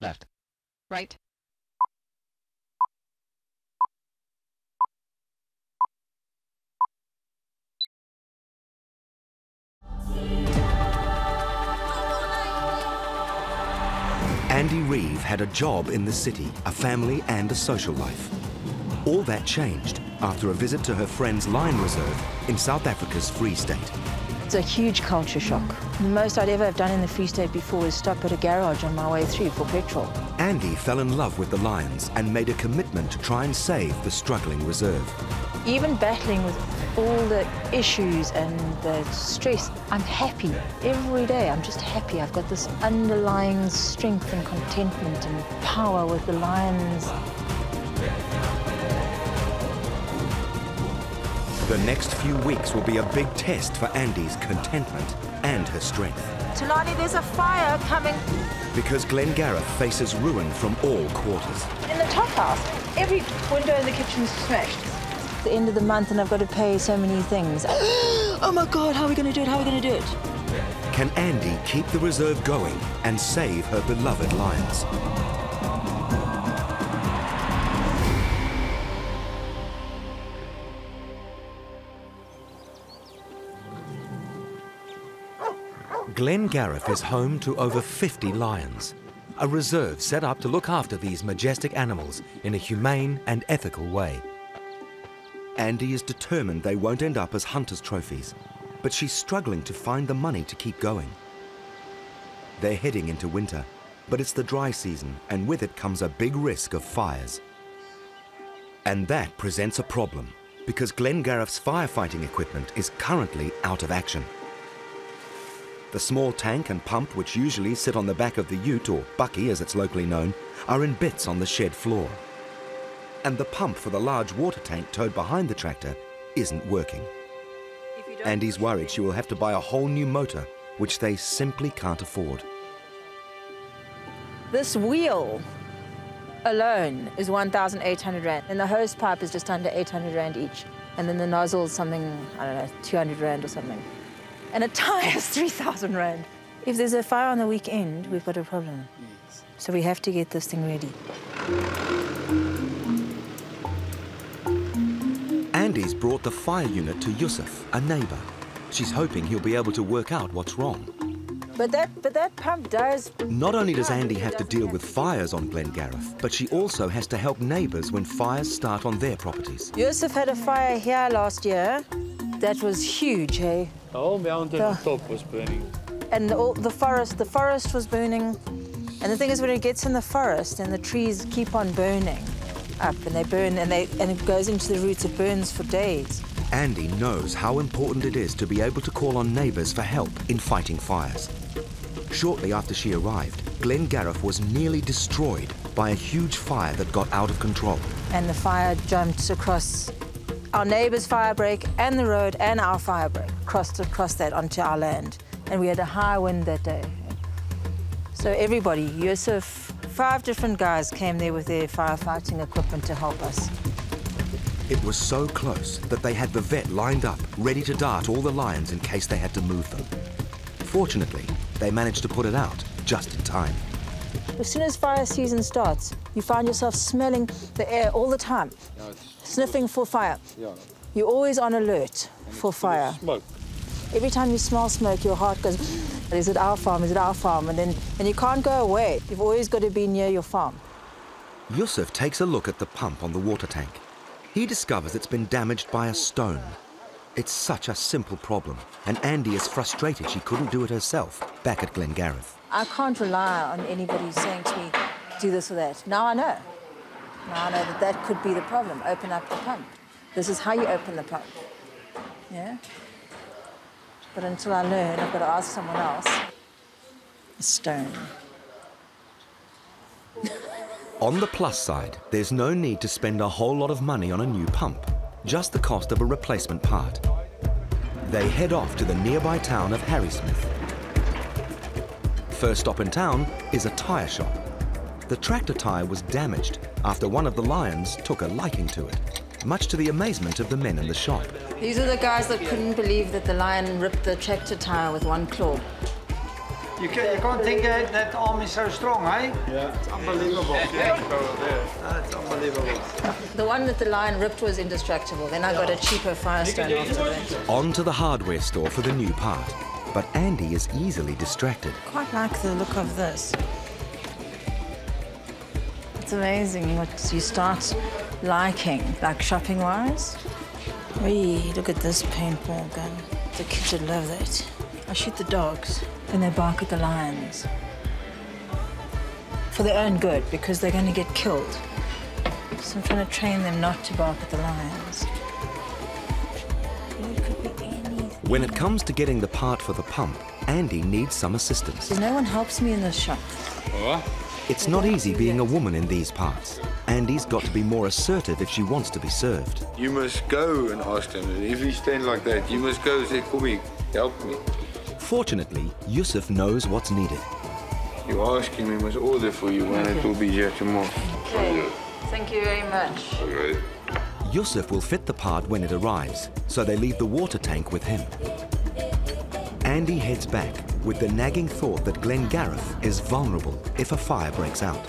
Left. Right. Andi Rive had a job in the city, a family and a social life. All that changed after a visit to her friend's lion reserve in South Africa's Free State. It's a huge culture shock. The most I'd ever have done in the Free State before is stop at a garage on my way through for petrol. Andi fell in love with the lions and made a commitment to try and save the struggling reserve. Even battling with all the issues and the stress, I'm happy. Every day I'm just happy. I've got this underlying strength and contentment and power with the lions. The next few weeks will be a big test for Andi's contentment and her strength. Tulani, there's a fire coming. Because Glen Garriff faces ruin from all quarters. In the top house, every window in the kitchen is smashed. It's the end of the month and I've got to pay so many things. Oh my God, how are we going to do it? How are we going to do it? Can Andi keep the reserve going and save her beloved lions? Glen Garriff is home to over 50 lions, a reserve set up to look after these majestic animals in a humane and ethical way. Andi is determined they won't end up as hunters' trophies, but she's struggling to find the money to keep going. They're heading into winter, but it's the dry season, and with it comes a big risk of fires. And that presents a problem, because Glen Garriff's firefighting equipment is currently out of action. The small tank and pump, which usually sit on the back of the ute, or bucky as it's locally known, are in bits on the shed floor. And the pump for the large water tank towed behind the tractor isn't working. Andi's worried she will have to buy a whole new motor, which they simply can't afford. This wheel alone is 1,800 Rand, and the hose pipe is just under 800 Rand each. And then the nozzle is something, I don't know, 200 Rand or something. And a tyre is 3,000 Rand. If there's a fire on the weekend, we've got a problem. Yes. So we have to get this thing ready. Andi's brought the fire unit to Yusuf, a neighbour. She's hoping he'll be able to work out what's wrong. But that pump does... Not only does Andi have to deal with fires on Glen Garriff, but she also has to help neighbours when fires start on their properties. Yusuf had a fire here last year. That was huge, hey? The whole mountain on top was burning. And the forest was burning. And the thing is, when it gets in the forest and the trees keep on burning up, and they burn, and it goes into the roots, it burns for days. Andi knows how important it is to be able to call on neighbours for help in fighting fires. Shortly after she arrived, Glen Garriff was nearly destroyed by a huge fire that got out of control. And the fire jumped across our neighbour's fire break and the road and our fire break, crossed across that onto our land. And we had a high wind that day. So everybody, Yusuf, 5 different guys came there with their firefighting equipment to help us. It was so close that they had the vet lined up, ready to dart all the lions in case they had to move them. Fortunately, they managed to put it out just in time. As soon as fire season starts, you find yourself smelling the air all the time, sniffing for fire. You're always on alert for fire. Smoke. Every time you smell smoke, your heart goes, is it our farm, is it our farm? And you can't go away. You've always got to be near your farm. Yusuf takes a look at the pump on the water tank. He discovers it's been damaged by a stone. It's such a simple problem, and Andi is frustrated she couldn't do it herself back at Glen Garriff. I can't rely on anybody saying to me, do this or that. Now I know. Now I know that that could be the problem. Open up the pump. This is how you open the pump. Yeah? But until I learn, I've got to ask someone else. A stone. On the plus side, there's no need to spend a whole lot of money on a new pump, just the cost of a replacement part. They head off to the nearby town of Harrismith. First stop in town is a tyre shop. The tractor tyre was damaged after one of the lions took a liking to it, much to the amazement of the men in the shop. These are the guys that couldn't believe that the lion ripped the tractor tyre with one claw. You can't think that arm is so strong, eh? Yeah. It's unbelievable. It's unbelievable. The one that the lion ripped was indestructible. Then I got a cheaper Firestone after that. On to the hardware store for the new part. But Andi is easily distracted. Quite like the look of this. It's amazing what you start liking, like shopping-wise. Wee, look at this paintball gun. The kids would love that. I shoot the dogs, and they bark at the lions. For their own good, because they're going to get killed. So I'm trying to train them not to bark at the lions. It could be anything. When it comes to getting the part for the pump, Andi needs some assistance. No one helps me in this shop. What? It's not easy being a woman in these parts. Andi's got to be more assertive if she wants to be served. You must go and ask them. And if you stand like that, you must go and say, come here, help me. Fortunately, Yusuf knows what's needed. You ask him, he must order for you and it will be here tomorrow. Okay. Thank you very much. Okay. Yusuf will fit the part when it arrives, so they leave the water tank with him. Andi heads back with the nagging thought that Glen Garriff is vulnerable if a fire breaks out.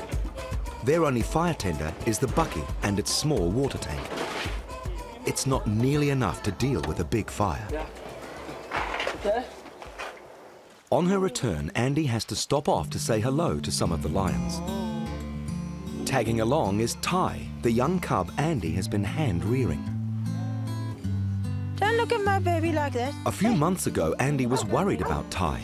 Their only fire tender is the bucky and its small water tank. It's not nearly enough to deal with a big fire. Okay. On her return, Andi has to stop off to say hello to some of the lions. Tagging along is Ty, the young cub Andi has been hand-rearing. Don't look at my baby like that. A few months ago, Andi was worried about Ty.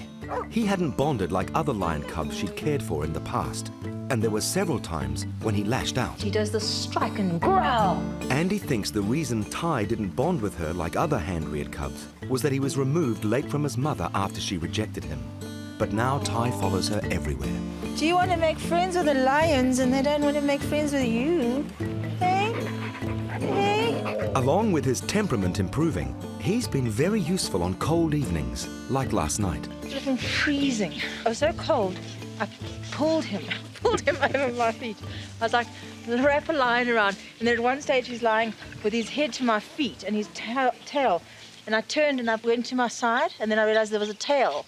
He hadn't bonded like other lion cubs she'd cared for in the past, and there were several times when he lashed out. He does the strike and growl. Andi thinks the reason Ty didn't bond with her like other hand-reared cubs was that he was removed late from his mother after she rejected him. But now Ty follows her everywhere. Do you want to make friends with the lions and they don't want to make friends with you? Hey? Hey? Along with his temperament improving, he's been very useful on cold evenings, like last night. It's been freezing. I was so cold, I pulled him over my feet. I was like, wrap a line around. And then at one stage he's lying with his head to my feet and his tail. And I turned and I went to my side and then I realized there was a tail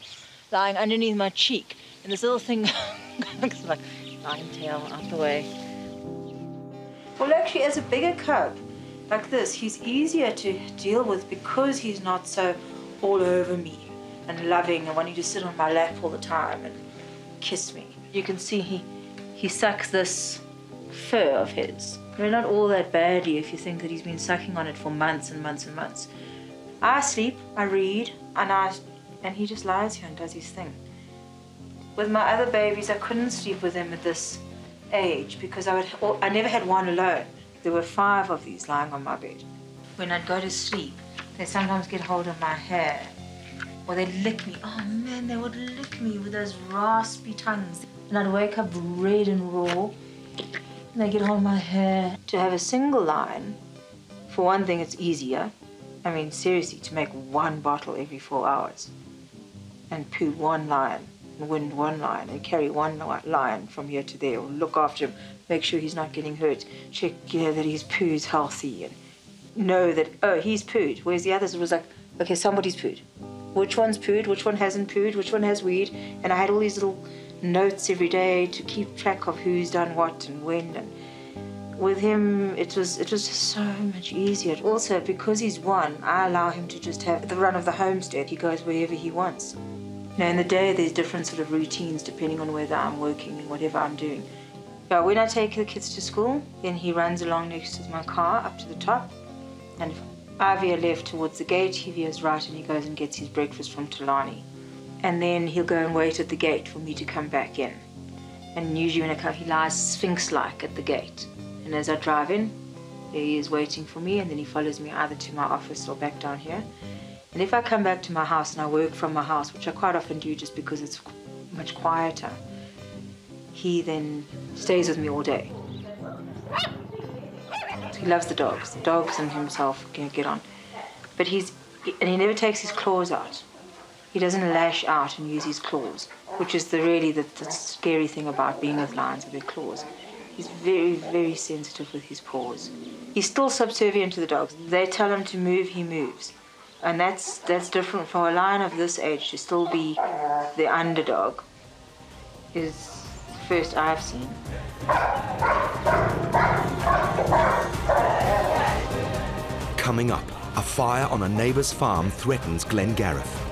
lying underneath my cheek. And this little thing looks like lion tail out the way. Well, actually, as a bigger cub, like this, he's easier to deal with because he's not so all over me and loving and wanting to sit on my lap all the time and kiss me. You can see he sucks this fur of his. I mean, not all that badly if you think that he's been sucking on it for months and months and months. I sleep, I read, and he just lies here and does his thing. With my other babies, I couldn't sleep with them at this age because I never had one alone. There were 5 of these lying on my bed. When I'd go to sleep, they'd sometimes get hold of my hair or they'd lick me. Oh man, they would lick me with those raspy tongues. And I'd wake up red and raw and they'd get hold of my hair. To have a single lion, for one thing, it's easier. I mean, seriously, to make 1 bottle every 4 hours and poo 1 lion and wind 1 lion and carry 1 lion from here to there, or look after him, make sure he's not getting hurt, check, that his poo's healthy, and know that, oh, he's pooed. Whereas the others, it was like, okay, somebody's pooed. Which one's pooed, which one hasn't pooed, which one has weed, and I had all these little notes every day to keep track of who's done what and when. And with him, it was just so much easier. Also, because he's 1, I allow him to just have the run of the homestead. He goes wherever he wants. Now, in the day, there's different sort of routines depending on whether I'm working and whatever I'm doing. But when I take the kids to school, then he runs along next to my car up to the top. And if I veer left towards the gate, he veers right and he goes and gets his breakfast from Tulani. And then he'll go and wait at the gate for me to come back in. And usually when I come, he lies sphinx-like at the gate. And as I drive in, there he is waiting for me, and then he follows me either to my office or back down here. And if I come back to my house and I work from my house, which I quite often do just because it's much quieter, he then stays with me all day. He loves the dogs. The dogs and himself can get on. But he never takes his claws out. He doesn't lash out and use his claws, which is really the scary thing about being with lions with their claws. He's very, very sensitive with his paws. He's still subservient to the dogs. They tell him to move, he moves. And that's different for a lion of this age to still be the underdog is the first I've seen. Coming up, a fire on a neighbour's farm threatens Glen Garriff.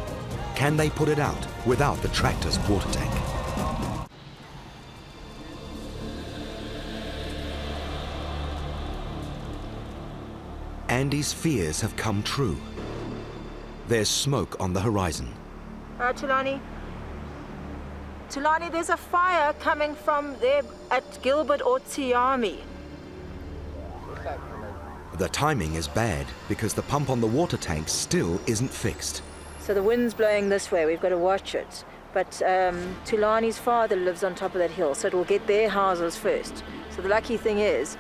Can they put it out without the tractor's water tank? Andy's fears have come true. There's smoke on the horizon. Tulani. Tulani, there's a fire coming from there at Gilbert or Tiami. The timing is bad because the pump on the water tank still isn't fixed. So the wind's blowing this way, we've got to watch it. But Tulani's father lives on top of that hill, so it will get their houses first. So the lucky thing is,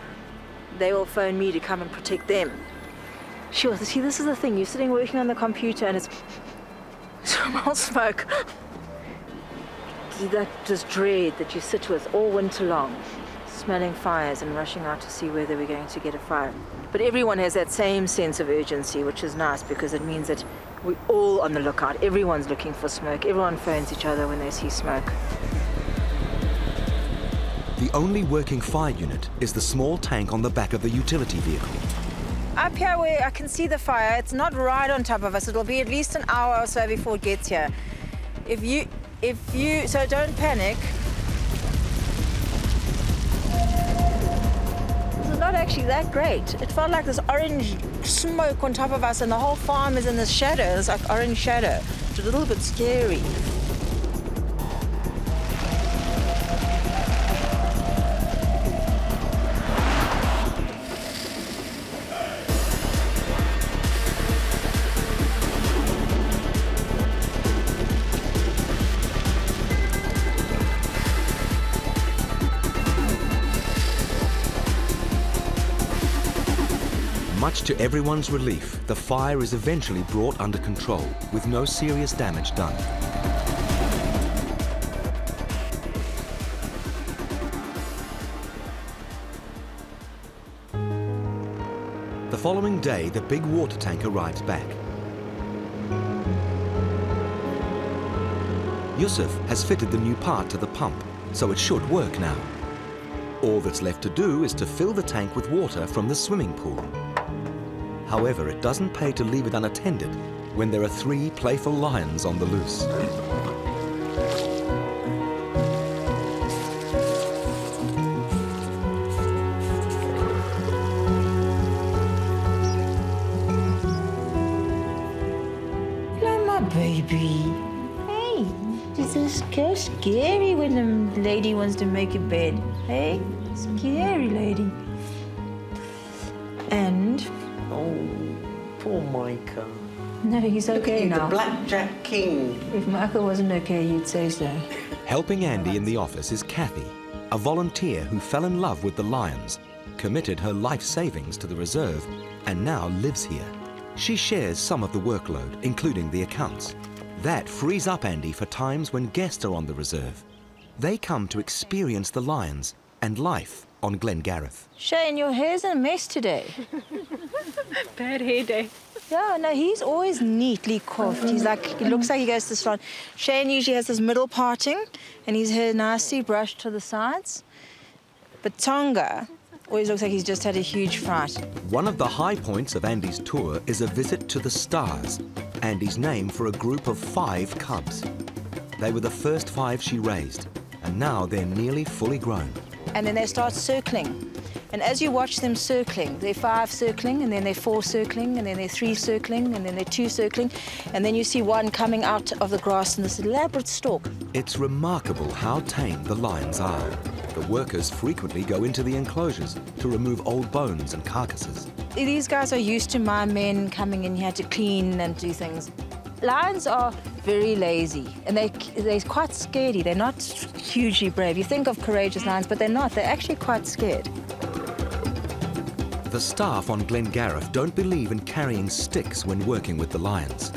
they will phone me to come and protect them. Sure, see, this is the thing. You're sitting working on the computer and it's smell smoke. That just dread that you sit with all winter long, smelling fires and rushing out to see whether we're going to get a fire. But everyone has that same sense of urgency, which is nice because it means that we're all on the lookout. Everyone's looking for smoke. Everyone phones each other when they see smoke. The only working fire unit is the small tank on the back of the utility vehicle. Up here where I can see the fire, it's not right on top of us. It'll be at least an hour or so before it gets here. So don't panic. This is not actually that great. It felt like this orange smoke on top of us and the whole farm is in this shadow, this like orange shadow. It's a little bit scary. Much to everyone's relief, the fire is eventually brought under control, with no serious damage done. The following day, the big water tank arrives back. Yusuf has fitted the new part to the pump, so it should work now. All that's left to do is to fill the tank with water from the swimming pool. However, it doesn't pay to leave it unattended when there are 3 playful lions on the loose. Hello, my baby. Hey, this is so scary when the lady wants to make a bed. Hey, scary lady. And Poor Micah. no, he's okay now. The Blackjack King. If Michael wasn't okay, you'd say so. Helping Andy in the office is Kathy, a volunteer who fell in love with the lions, committed her life savings to the reserve, and now lives here. She shares some of the workload, including the accounts. That frees up Andy for times when guests are on the reserve. They come to experience the lions and life on Glen Garriff. Shane, your hair's a mess today. Bad hair day. Yeah, no, he's always neatly coiffed. He's like, he looks like he goes to the salon. Shane usually has his middle parting and his hair nicely brushed to the sides. But Tonga always looks like he's just had a huge fright. One of the high points of Andy's tour is a visit to the Stars, Andy's name for a group of 5 cubs. They were the first 5 she raised, and now they're nearly fully grown. And then they start circling. And as you watch them circling, they're 5 circling, and then they're 4 circling, and then they're 3 circling, and then they're 2 circling, and then you see one coming out of the grass in this elaborate stalk. It's remarkable how tame the lions are. The workers frequently go into the enclosures to remove old bones and carcasses. These guys are used to my men coming in here to clean and do things. Lions are very lazy, and they're quite scaredy. They're not hugely brave. You think of courageous lions, but they're not. They're actually quite scared. The staff on Glen Garriff don't believe in carrying sticks when working with the lions.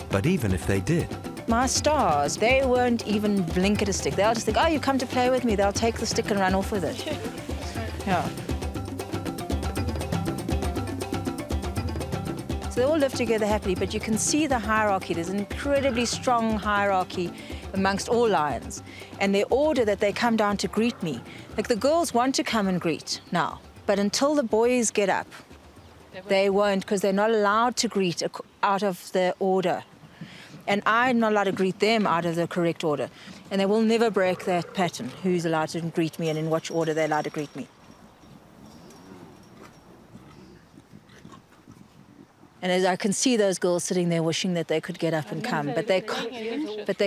But even if they did, My stars, they won't even blink at a stick. They'll just think, oh, you come to play with me. They'll take the stick and run off with it. Yeah. So they all live together happily, but you can see the hierarchy. There's an incredibly strong hierarchy amongst all lions. And their order that they come down to greet me. Like the girls want to come and greet now, but until the boys get up, they won't, because they're not allowed to greet out of the order. And I'm not allowed to greet them out of the correct order. And they will never break that pattern, who's allowed to greet me and in which order they're allowed to greet me. And as I can see those girls sitting there wishing that they could get up and come, but they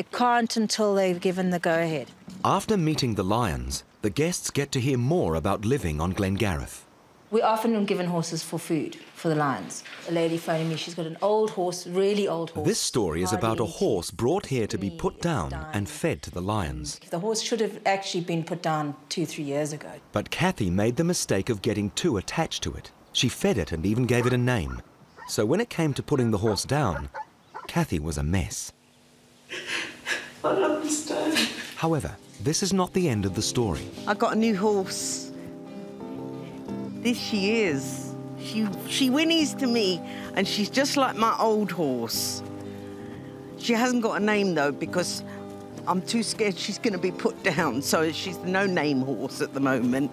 can't until they've given the go-ahead. After meeting the lions, the guests get to hear more about living on Glen Garriff. We're often given horses for food for the lions. A lady phoning me, she's got an old horse, really old horse. This story is about a horse brought here to be put down and fed to the lions. The horse should have actually been put down 2-3 years ago. But Kathy made the mistake of getting too attached to it. She fed it and even gave it a name. So when it came to putting the horse down, Kathy was a mess. I don't understand. However, this is not the end of the story. I got a new horse. This she is. She whinnies to me, and she's just like my old horse. She hasn't got a name, though, because I'm too scared she's going to be put down, so she's the no-name horse at the moment.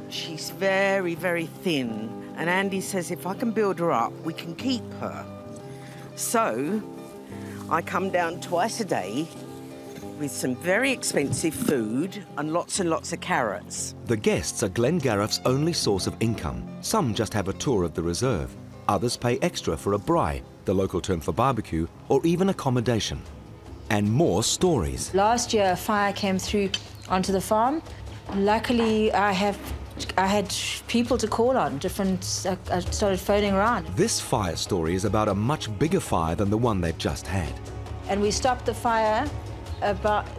She's very, very thin, and Andy says if I can build her up, we can keep her. So I come down twice a day with some very expensive food and lots of carrots. The guests are Glen Garriff's only source of income. Some just have a tour of the reserve. Others pay extra for a braai, the local term for barbecue, or even accommodation. And more stories. Last year, a fire came through onto the farm. Luckily, I had people to call on, I started phoning around. This fire story is about a much bigger fire than the one they've just had. And we stopped the fire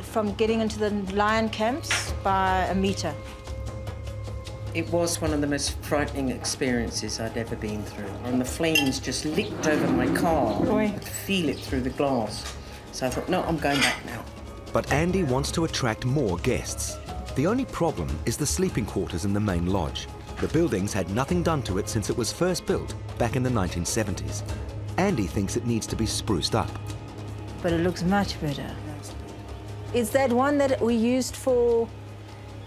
from getting into the lion camps by a metre. It was one of the most frightening experiences I'd ever been through. And the flames just licked over my car. I could feel it through the glass. So I thought, no, I'm going back now. But Andy wants to attract more guests. The only problem is the sleeping quarters in the main lodge. The building's had nothing done to it since it was first built back in the 1970s. Andy thinks it needs to be spruced up. But it looks much better. It's that one that we used for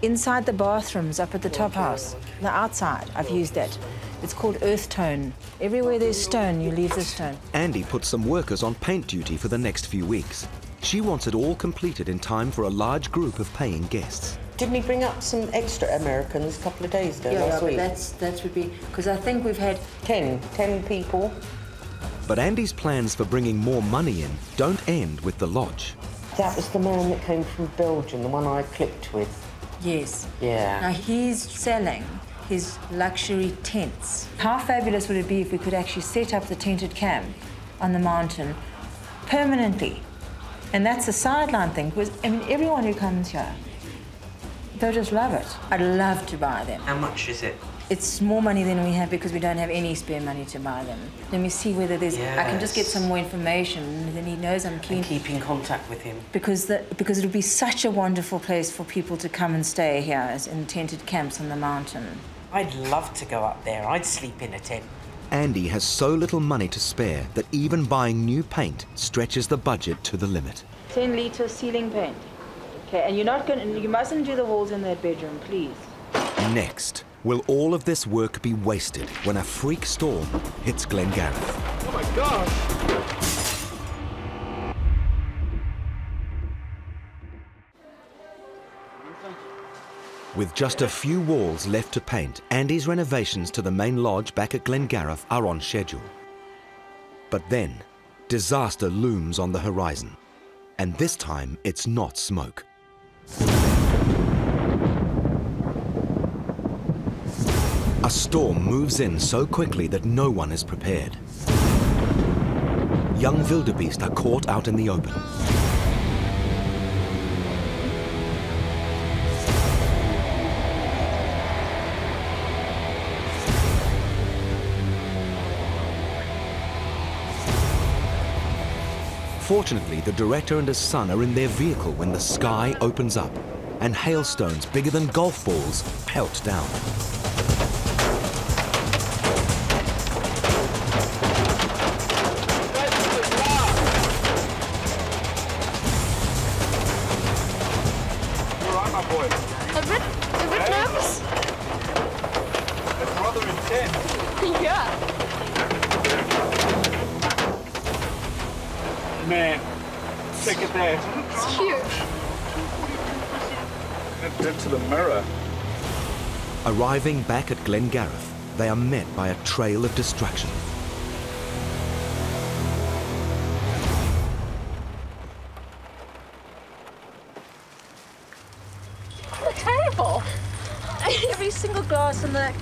inside the bathrooms up at the top house. The outside, I've used that. It's called earth tone. Everywhere there's stone, you leave the stone. Andy put some workers on paint duty for the next few weeks. She wants it all completed in time for a large group of paying guests. Didn't he bring up some extra Americans a couple of days ago, last week? That would be, because I think we've had 10 people. But Andy's plans for bringing more money in don't end with the lodge. That was the man that came from Belgium, the one I clicked with. Yes. Yeah. Now he's selling his luxury tents. How fabulous would it be if we could actually set up the tented camp on the mountain permanently? And that's a sideline thing, because I mean, everyone who comes here, they'll just love it. I'd love to buy them. How much is it? It's more money than we have because we don't have any spare money to buy them. Let me see whether there's... Yes. I can just get some more information, and then he knows I'm keen. And keep in contact with him. Because it'll be such a wonderful place for people to come and stay here as in tented camps on the mountain. I'd love to go up there. I'd sleep in a tent. Andy has so little money to spare that even buying new paint stretches the budget to the limit. 10 litre ceiling paint. Okay, and you mustn't do the walls in that bedroom, please. Next, will all of this work be wasted when a freak storm hits Glen Garriff? Oh my gosh! With just a few walls left to paint, Andy's renovations to the main lodge back at Glen Garriff are on schedule. But then, disaster looms on the horizon. And this time, it's not smoke. A storm moves in so quickly that no one is prepared. Young wildebeest are caught out in the open. Fortunately, the director and his son are in their vehicle when the sky opens up and hailstones bigger than golf balls pelt down. boy. A bit nervous. It's rather intense. Yeah. Man, check it there. It's huge. Into the mirror. Arriving back at Glen Garriff, they are met by a trail of destruction. The table. Every single glass in the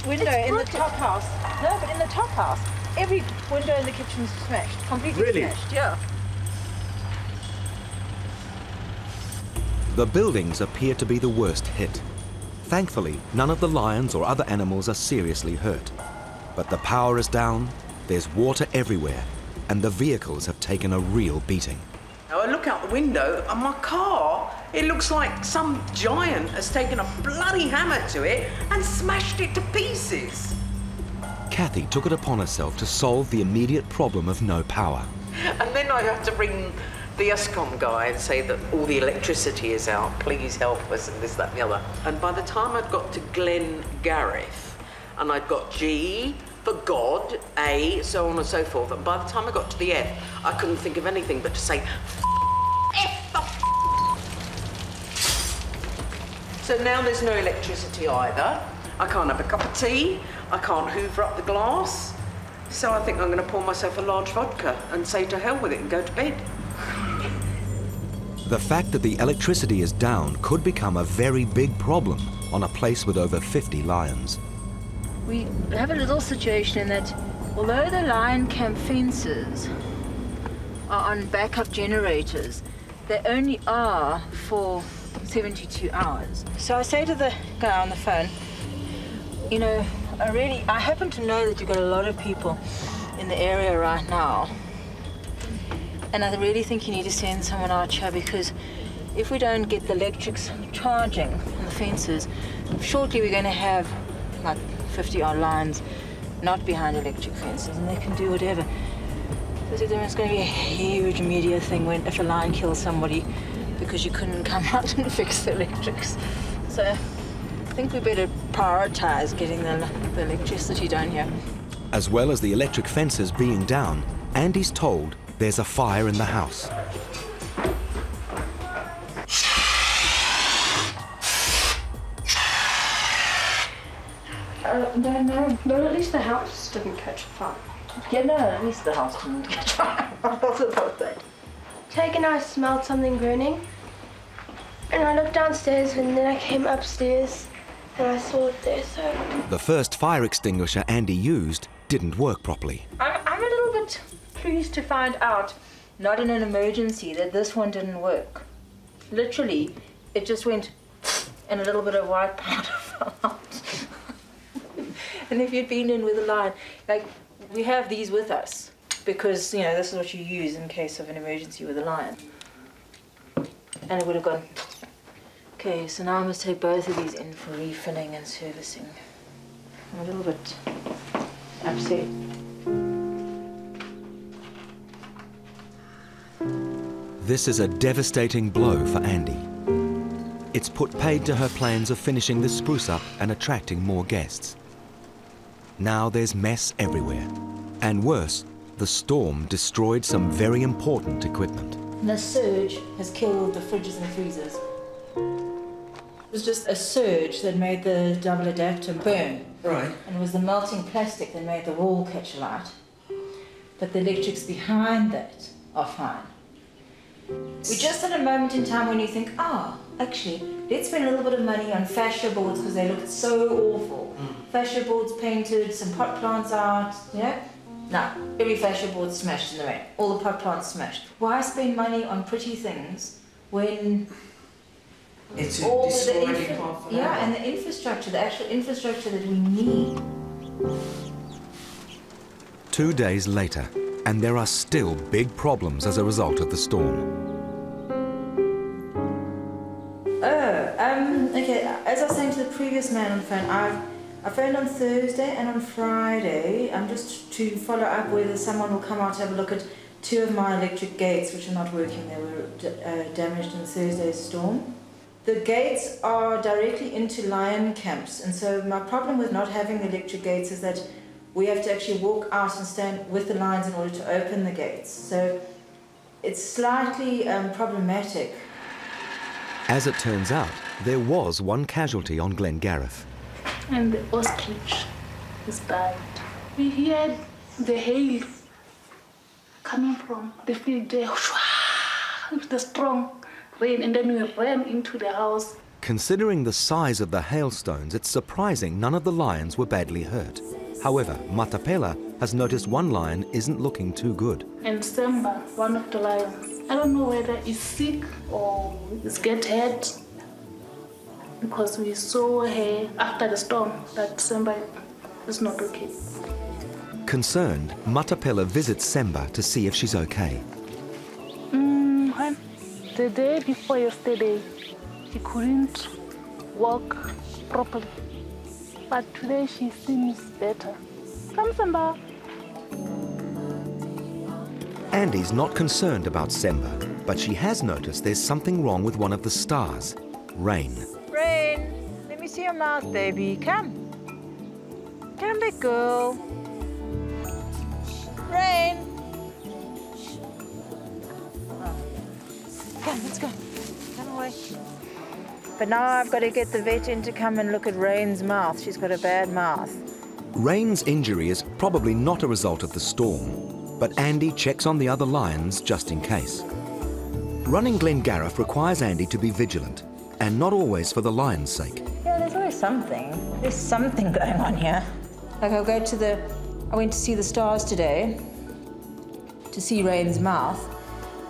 window in the top house. No, but in the top house, every window in the kitchen's smashed. Completely smashed, yeah. The buildings appear to be the worst hit. Thankfully, none of the lions or other animals are seriously hurt. But the power is down, there's water everywhere, and the vehicles have taken a real beating. Now I look out the window and my car, it looks like some giant has taken a bloody hammer to it and smashed it to pieces. Kathy took it upon herself to solve the immediate problem of no power. And then I have to ring the Eskom guy and say that all the electricity is out, please help us, and this, that, and the other. And by the time I'd got to Glen Garriff, and I'd got G for God, A, so on and so forth, and by the time I got to the F, I couldn't think of anything but to say, F the So now there's no electricity either. I can't have a cup of tea, I can't hoover up the glass. So I think I'm going to pour myself a large vodka and say to hell with it and go to bed. The fact that the electricity is down could become a very big problem on a place with over 50 lions. We have a little situation in that although the lion camp fences are on backup generators, they only are for 72 hours. So I say to the guy on the phone, you know, I happen to know that you've got a lot of people in the area right now. And I really think you need to send someone out here, because if we don't get the electrics charging on the fences, shortly we're going to have like 50-odd lions not behind electric fences, and they can do whatever. Because there's going to be a huge media thing if a lion kills somebody because you couldn't come out and fix the electrics. So I think we better prioritize getting the electricity down here. As well as the electric fences being down, Andy's told there's a fire in the house. No, but at least the house didn't catch fire. Yeah, no, at least the house didn't catch fire. That's about that. Take and I smelled something burning, and I looked downstairs, and then I came upstairs and I saw it there. So The first fire extinguisher Andy used didn't work properly. I'm a little bit pleased to find out, not in an emergency, that this one didn't work. Literally, it just went and a little bit of white powder fell out. And if you'd been in with a lion, like, we have these with us because, you know, this is what you use in case of an emergency with a lion. And it would have gone. Okay, so now I must take both of these in for refilling and servicing. I'm a little bit upset. This is a devastating blow for Andy. It's put paid to her plans of finishing the spruce up and attracting more guests. Now there's mess everywhere. And worse, the storm destroyed some very important equipment. The surge has killed the fridges and freezers. It was just a surge that made the double adapter burn. Right. And it was the melting plastic that made the wall catch alight. But the electrics behind that are fine. We're just at a moment in time when you think, actually, let's spend a little bit of money on fascia boards because they looked so awful. Fascia boards painted, some pot plants out, you know? No, every fascia board smashed in the rain. All the pot plants smashed. Why spend money on pretty things when It's all destroying the half an yeah, hour. and the infrastructure, the actual infrastructure that we need. 2 days later, and there are still big problems as a result of the storm. Okay, as I was saying to the previous man on the phone, I phoned on Thursday and on Friday, just to follow up whether someone will come out to have a look at 2 of my electric gates, which are not working. They were damaged in Thursday's storm. The gates are directly into lion camps, and so my problem with not having electric gates is that we have to actually walk out and stand with the lions in order to open the gates. So it's slightly problematic. As it turns out, there was one casualty on Glen Garriff. And the ostrich is died. We heard the hail coming from the field there, with the strong rain, and then we ran into the house. Considering the size of the hailstones, it's surprising none of the lions were badly hurt. However, Matapela has noticed one lion isn't looking too good. And Simba, one of the lions, I don't know whether he's sick or he's get hurt, because we saw her after the storm that Simba is not okay. Concerned, Matapela visits Semba to see if she's okay. The day before yesterday, she couldn't walk properly. But today she seems better. Come, Simba. Andy's not concerned about Semba, but she has noticed there's something wrong with one of the stars, Rain. Rain, let me see your mouth, baby. Come. Come, big girl. Rain. Come, let's go. Come away. But now I've got to get the vet in to come and look at Rain's mouth. She's got a bad mouth. Rain's injury is probably not a result of the storm, but Andy checks on the other lions just in case. Running Glen Garriff requires Andy to be vigilant, and not always for the lion's sake. Yeah, there's always something. There's something going on here. Like I went to see the stars today, to see Rain's mouth.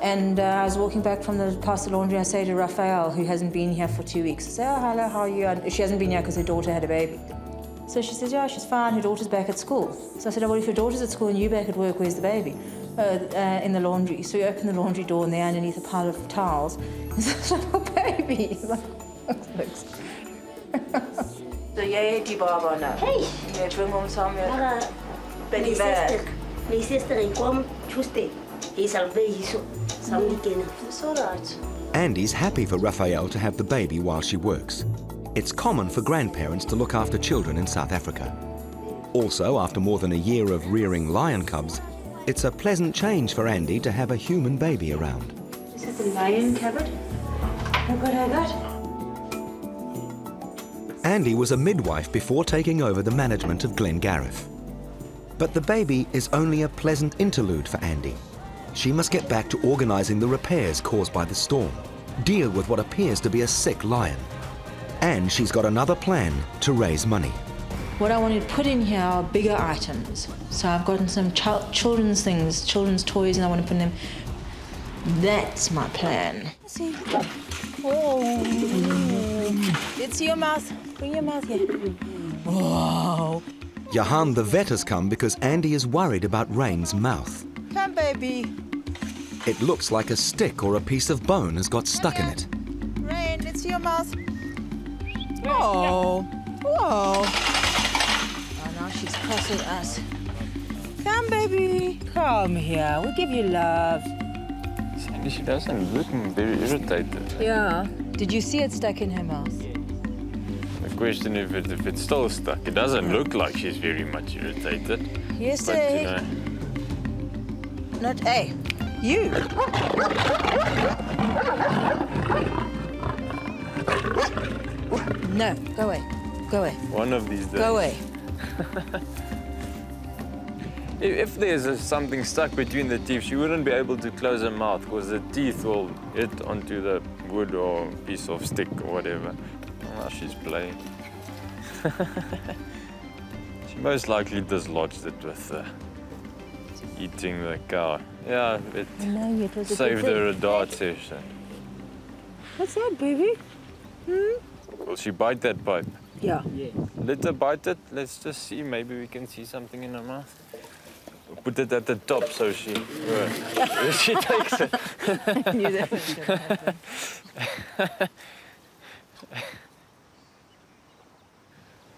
And I was walking back past the laundry, I say to Raphael, who hasn't been here for 2 weeks, I say, oh, hello, how are you? And she hasn't been here because her daughter had a baby. So she says, yeah, she's fine, her daughter's back at school. So I said, oh, well, if your daughter's at school and you back at work, where's the baby? In the laundry. So we open the laundry door and there underneath a pile of towels is a little baby. Looks. So jy die baba nou. Hey. Jy bring hom saam met Benny Majestic. My sister kwam Tuesday. He's alweer hier so. Saam die kinderen. It's all right. Andy's happy for Raphael to have the baby while she works. It's common for grandparents to look after children in South Africa. Also, after more than a year of rearing lion cubs, it's a pleasant change for Andy to have a human baby around. Is it the lion cupboard? How good I got? Andy was a midwife before taking over the management of Glen Garriff. But the baby is only a pleasant interlude for Andy. She must get back to organising the repairs caused by the storm, deal with what appears to be a sick lion. And she's got another plan to raise money. What I want to put in here are bigger items. So I've gotten some children's things, children's toys, and I want to put them. That's my plan. Let's see. Oh. Let's see your mouth. Bring your mouth here. Whoa. Johan the vet has come because Andy is worried about Rain's mouth. Come, baby. It looks like a stick or a piece of bone has got stuck in it. Rain, let's see your mouth. Oh. Whoa. Oh, now she's cross with us. Come, baby. Come here. We'll give you love. Sandy, she doesn't look very irritated. Yeah. Did you see it stuck in her mouth? The question if it's still stuck. It doesn't look like she's very much irritated. Yesterday. But, Not A. You. No, go away. Go away. One of these days. Go away. If there's something stuck between the teeth, she wouldn't be able to close her mouth because the teeth will hit onto the wood or piece of stick or whatever. Oh, she's playing. She most likely dislodged it with eating the cow. Yeah, it saved her a dart session. What's that, baby? Will she bite that pipe? Yeah. Let her bite it. Let's just see. Maybe we can see something in her mouth. We'll put it at the top so she she takes it. I knew that was going to happen.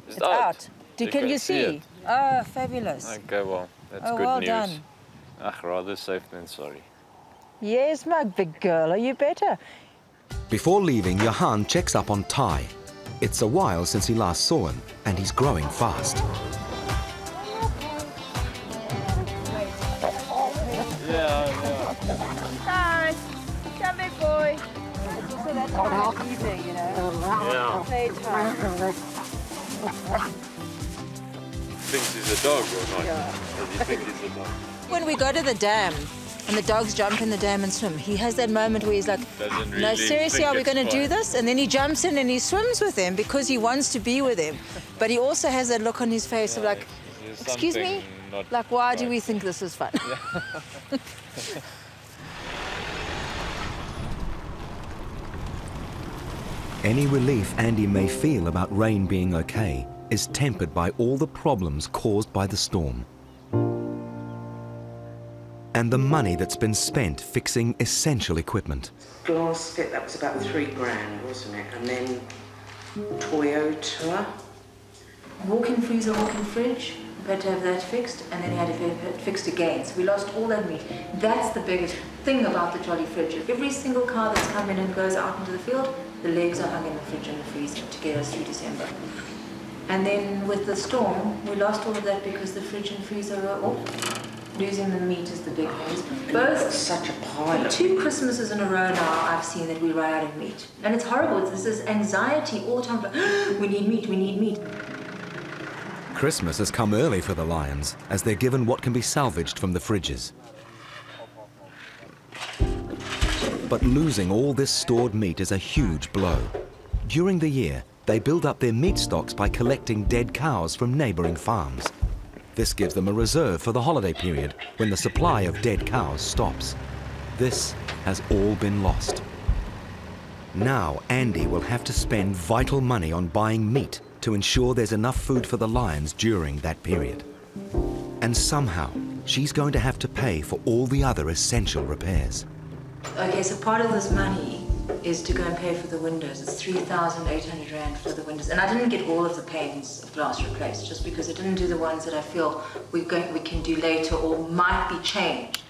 It's out. Can you see see? it? Oh, fabulous. Okay, well, that's good well news. done. Ach, rather safe than sorry. Yes, my big girl. Are you better? Before leaving, Johan checks up on Ty. It's a while since he last saw him, and he's growing fast. Hi, come big boy. So that's kind of evening, you know. Playtime. Thinks he's a dog or not? Yeah. Does he think he's a dog? When we go to the dam and the dogs jump in the dam and swim, he has that moment where he's like, Doesn't really no, seriously, think are we it's going to do fun. this? And then he jumps in and he swims with them because he wants to be with them. But he also has that look on his face of like, There's excuse me? something not Like, why do right. we think this is fun? Any relief Andi may feel about Rain being okay is tempered by all the problems caused by the storm. And the money that's been spent fixing essential equipment. Glass fit, that was about £3 wasn't it? And then Toyota. Walk-in freezer, walk-in fridge. We had to have that fixed, and then he had to have it fixed again. So we lost all that meat. That's the biggest thing about the Jolly fridge. Every single car that's come in and goes out into the field, the legs are hung in the fridge and the freezer to get us through December. And then with the storm, we lost all of that because the fridge and freezer were off. Losing the meat is the big thing. Both such a pile. 2 Christmases in a row now I've seen that we run out of meat. And it's horrible. This is anxiety all the time. Like, we need meat, we need meat. Christmas has come early for the lions, as they're given what can be salvaged from the fridges. But losing all this stored meat is a huge blow. During the year, they build up their meat stocks by collecting dead cows from neighbouring farms. This gives them a reserve for the holiday period, when the supply of dead cows stops. This has all been lost. Now Andi will have to spend vital money on buying meat to ensure there's enough food for the lions during that period. And somehow, she's going to have to pay for all the other essential repairs. Okay, so part of this money is to go and pay for the windows. It's 3,800 Rand for the windows. And I didn't get all of the panes of glass replaced, just because I didn't do the ones that I feel we can do later or might be changed.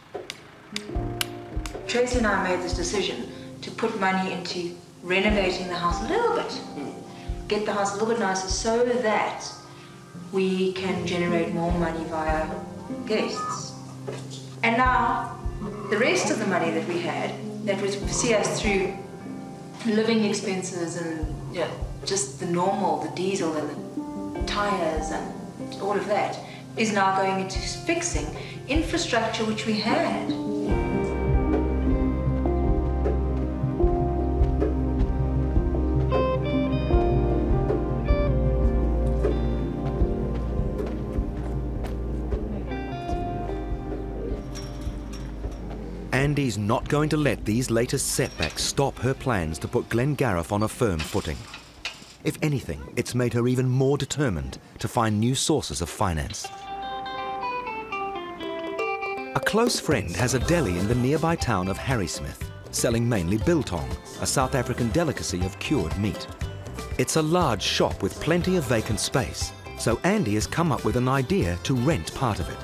Tracy and I made this decision to put money into renovating the house a little bit. Get the house a little bit nicer so that we can generate more money via guests. And now, the rest of the money that we had, that would see us through living expenses and just the normal, the diesel and the tires and all of that, is now going into fixing infrastructure which we had. Andi's not going to let these latest setbacks stop her plans to put Glen Garriff on a firm footing. If anything, it's made her even more determined to find new sources of finance. A close friend has a deli in the nearby town of Harrismith, selling mainly biltong, a South African delicacy of cured meat. It's a large shop with plenty of vacant space, so Andi has come up with an idea to rent part of it.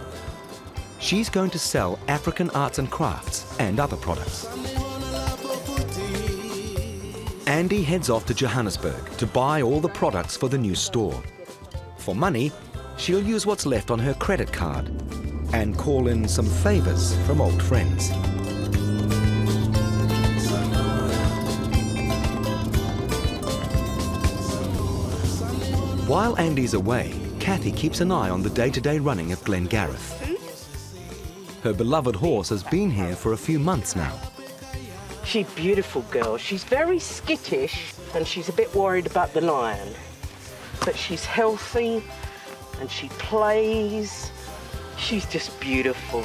She's going to sell African arts and crafts and other products. Andi heads off to Johannesburg to buy all the products for the new store. For money, she'll use what's left on her credit card and call in some favours from old friends. While Andi's away, Kathy keeps an eye on the day-to-day running of Glen Garriff. Her beloved horse has been here for a few months now. She's a beautiful girl. She's very skittish and she's a bit worried about the lion. But she's healthy and she plays. She's just beautiful.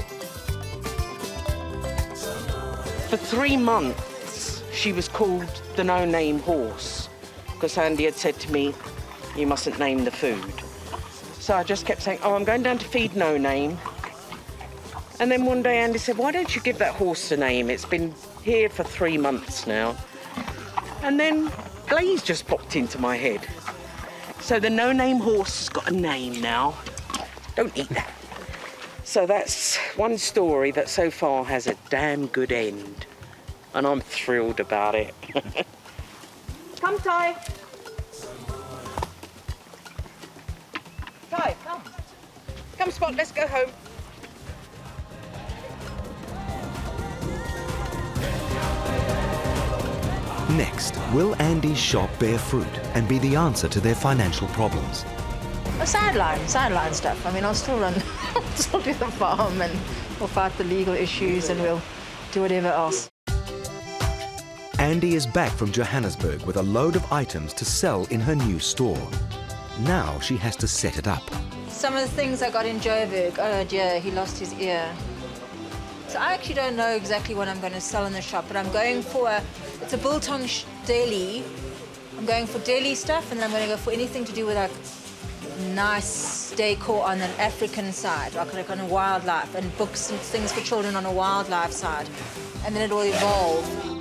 For 3 months, she was called the no-name horse because Andi had said to me, you mustn't name the food. So I just kept saying, oh, I'm going down to feed No Name. And then one day Andi said, why don't you give that horse a name? It's been here for 3 months now. And then Glaze just popped into my head. So the no-name horse has got a name now. Don't eat that. So that's one story that so far has a damn good end. And I'm thrilled about it. Come, Ty. Ty, come. Come, Spot, let's go home. Next, will Andy's shop bear fruit and be the answer to their financial problems? A sideline stuff. I mean, I'll still run, still do the farm, and we'll fight the legal issues, and we'll do whatever else. Andi is back from Johannesburg with a load of items to sell in her new store. Now she has to set it up. Some of the things I got in Joburg, oh dear, he lost his ear. So I actually don't know exactly what I'm going to sell in the shop, but I'm going for it's a biltong daily. I'm going for daily stuff, and then I'm going to go for anything to do with like nice decor on an African side, like on a wildlife, and books and things for children on a wildlife side. And then it'll evolve.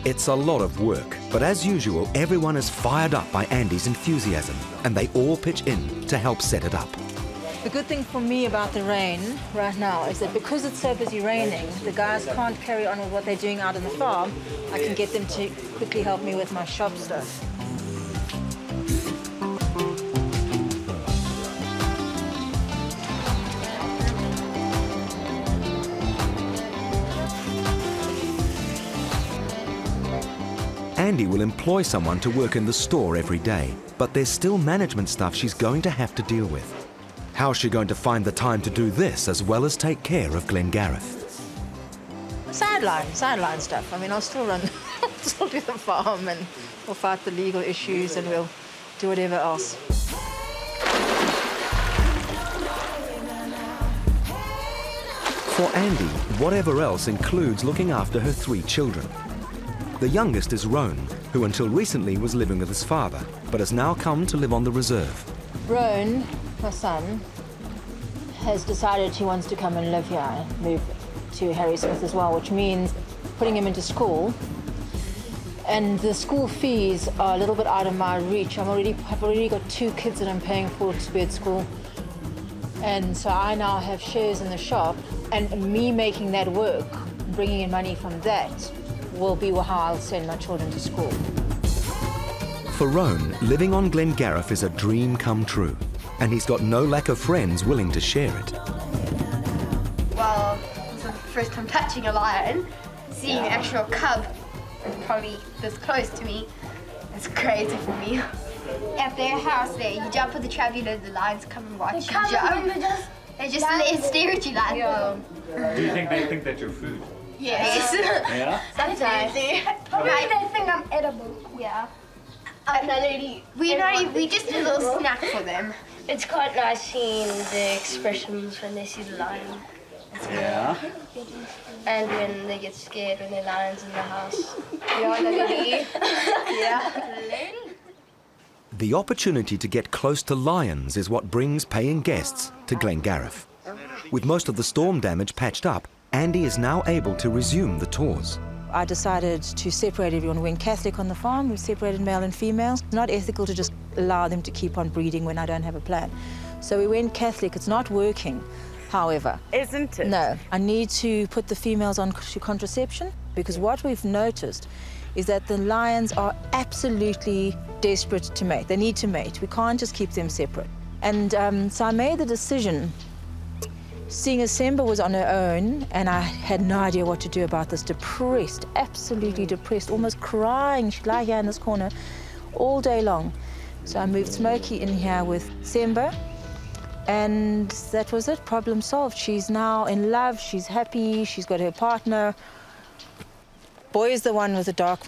It's a lot of work, but as usual, everyone is fired up by Andi's enthusiasm, and they all pitch in to help set it up. The good thing for me about the rain right now is that because it's so busy raining, the guys can't carry on with what they're doing out on the farm. I can get them to quickly help me with my shop stuff. Andi will employ someone to work in the store every day, but there's still management stuff she's going to have to deal with. How's she going to find the time to do this as well as take care of Glen Garriff? Sideline stuff. I mean, I'll still run, still do the farm, and we'll fight the legal issues, and we'll do whatever else. For Andi, whatever else includes looking after her 3 children. The youngest is Roan, who until recently was living with his father, but has now come to live on the reserve. Roan, my son, has decided he wants to come and live here and move to Harry Smith as well, which means putting him into school. And the school fees are a little bit out of my reach. I've already got 2 kids that I'm paying for to be at school. And so I now have shares in the shop, and me making that work, bringing in money from that, will be how I'll send my children to school. For Roan, living on Glen Garriff is a dream come true, and he's got no lack of friends willing to share it. Well, it's the first time touching a lion, seeing an actual cub probably this close to me, it's crazy for me. At their house there, you jump on the trampoline and the lions come and watch you jump. They just stare at you like Do you think they think that you're food? Yes. Yeah? Sometimes. Probably they think I'm edible. Yeah. We just do a little snack for them. It's quite nice seeing the expressions when they see the lion. Yeah. And when they get scared when there are lions in the house. Yeah. The opportunity to get close to lions is what brings paying guests to Glen Garriff. With most of the storm damage patched up, Andi is now able to resume the tours. I decided to separate everyone. We went Catholic on the farm. We separated male and female. It's not ethical to just allow them to keep on breeding when I don't have a plan. So we went Catholic. It's not working, however. Isn't it? No. I need to put the females on to contraception, because what we've noticed is that the lions are absolutely desperate to mate. They need to mate. We can't just keep them separate. And so I made the decision, seeing as Semba was on her own, and I had no idea what to do about this, depressed, absolutely depressed, almost crying. She'd lie here in this corner all day long. So I moved Smokey in here with Semba, and that was it, problem solved. She's now in love, she's happy, she's got her partner. Boy is the one with the dark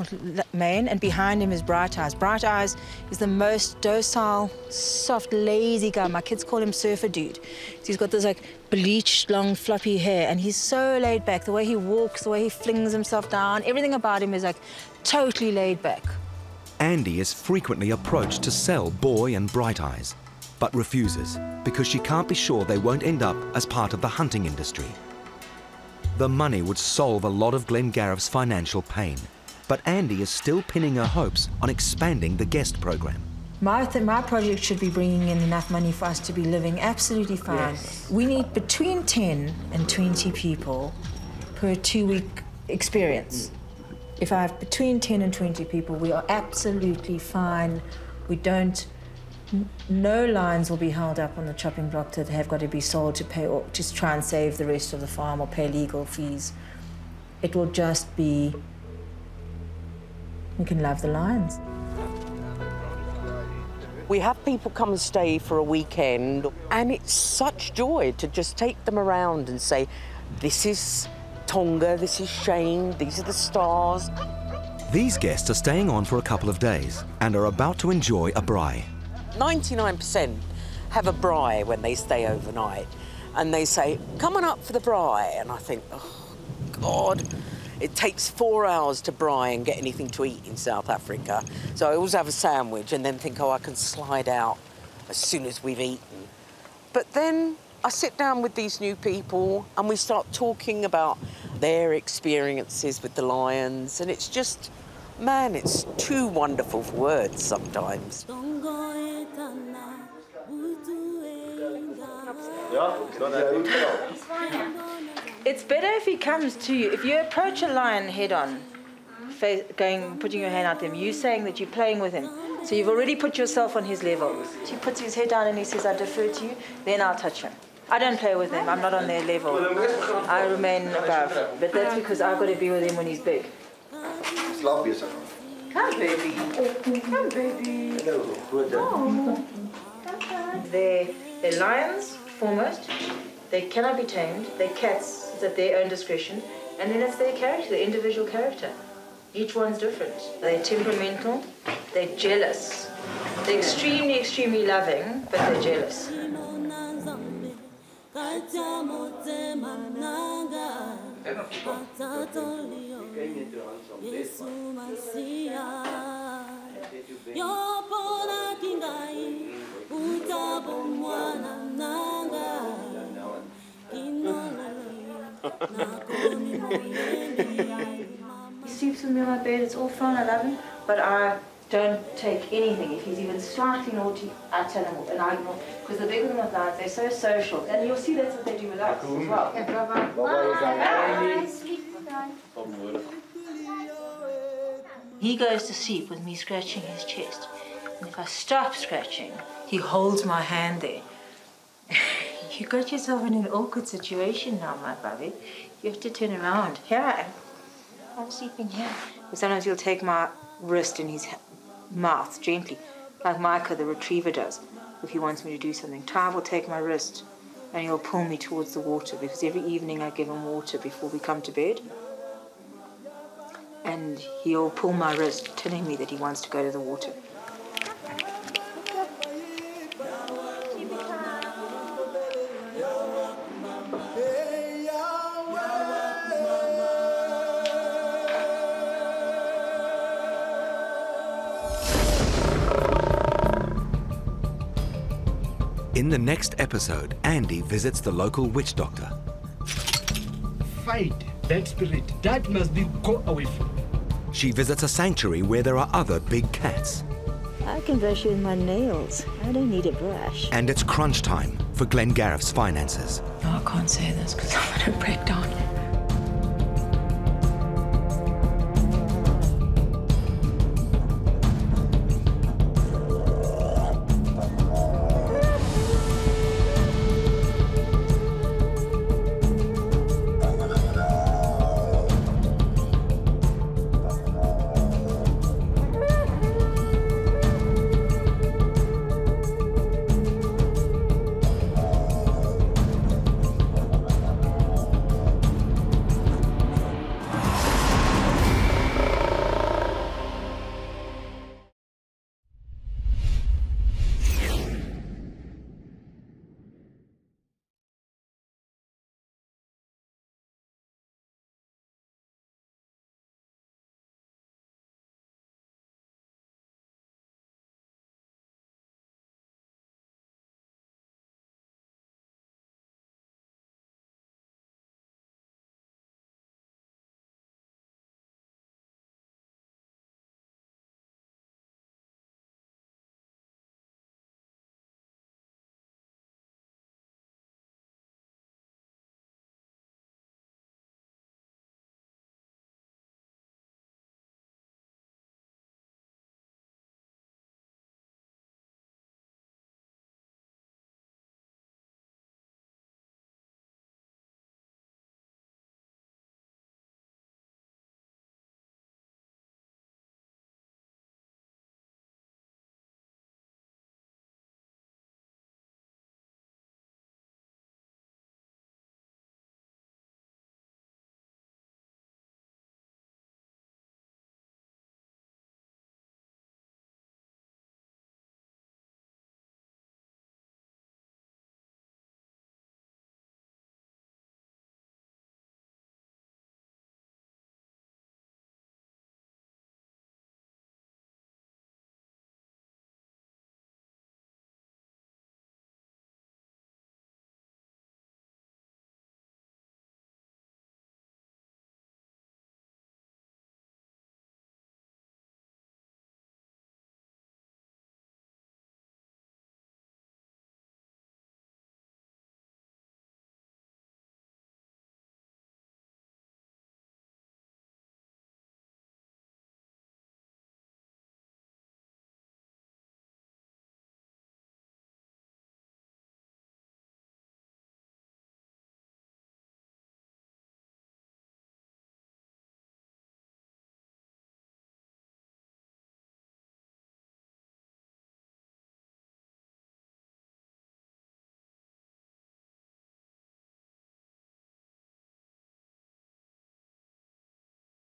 mane, and behind him is Bright Eyes. Bright Eyes is the most docile, soft, lazy guy. My kids call him Surfer Dude. He's got this like bleached, long, floppy hair, and he's so laid back. The way he walks, the way he flings himself down, everything about him is like totally laid back. Andi is frequently approached to sell Boy and Bright Eyes, but refuses because she can't be sure they won't end up as part of the hunting industry. The money would solve a lot of Glen Garriff's financial pain, but Andi is still pinning her hopes on expanding the guest program. My project should be bringing in enough money for us to be living absolutely fine. Yes. We need between 10 and 20 people per 2-week experience. If I have between 10 and 20 people, we are absolutely fine. We don't, no lines will be held up on the chopping block that have got to be sold to pay or just try and save the rest of the farm or pay legal fees. It will just be, we can love the lions. We have people come and stay for a weekend, and it's such joy to just take them around and say, this is Tonga, this is Shane, these are the stars. These guests are staying on for a couple of days and are about to enjoy a braai. 99% have a braai when they stay overnight, and they say, come on up for the braai. And I think, oh, God, it takes 4 hours to braai and get anything to eat in South Africa. So I always have a sandwich and then think, oh, I can slide out as soon as we've eaten. But then I sit down with these new people and we start talking about their experiences with the lions, and it's just, man, it's too wonderful for words sometimes. It's better if he comes to you. If you approach a lion head-on, putting your hand out to him, you saying that you're playing with him. So you've already put yourself on his level. He puts his head down and he says, I defer to you, then I'll touch him. I don't play with him, I'm not on their level. I remain above, but that's because I've got to be with him when he's big. Slaap je zo. Come, baby. Come, baby. Oh. They're lions, foremost. They cannot be tamed. They're cats. It's at their own discretion. And then it's their character, their individual character. Each one's different. They're temperamental. They're jealous. They're extremely, extremely loving, but they're jealous. He sleeps with me on my bed, it's all fun, I love him, but I don't take anything. If he's even slightly naughty, I tell him off, and I ignore, because the bigger than the lions, they're so social, and you'll see that's what they do with us as well. He goes to sleep with me scratching his chest, and if I stop scratching, he holds my hand there. You got yourself in an awkward situation now, my baby. You have to turn around. Here I am. I'm sleeping here. But sometimes he'll take my wrist in his mouth gently, like Micah the retriever does, if he wants me to do something. Ty will take my wrist and he'll pull me towards the water, because every evening I give him water before we come to bed. And he'll pull my wrist, telling me that he wants to go to the water. In the next episode, Andi visits the local witch doctor. Fight that spirit. That must be go away from. She visits a sanctuary where there are other big cats. I can brush you with my nails. I don't need a brush. And it's crunch time for Glen Garriff's finances. No, I can't say this because I'm going to break down.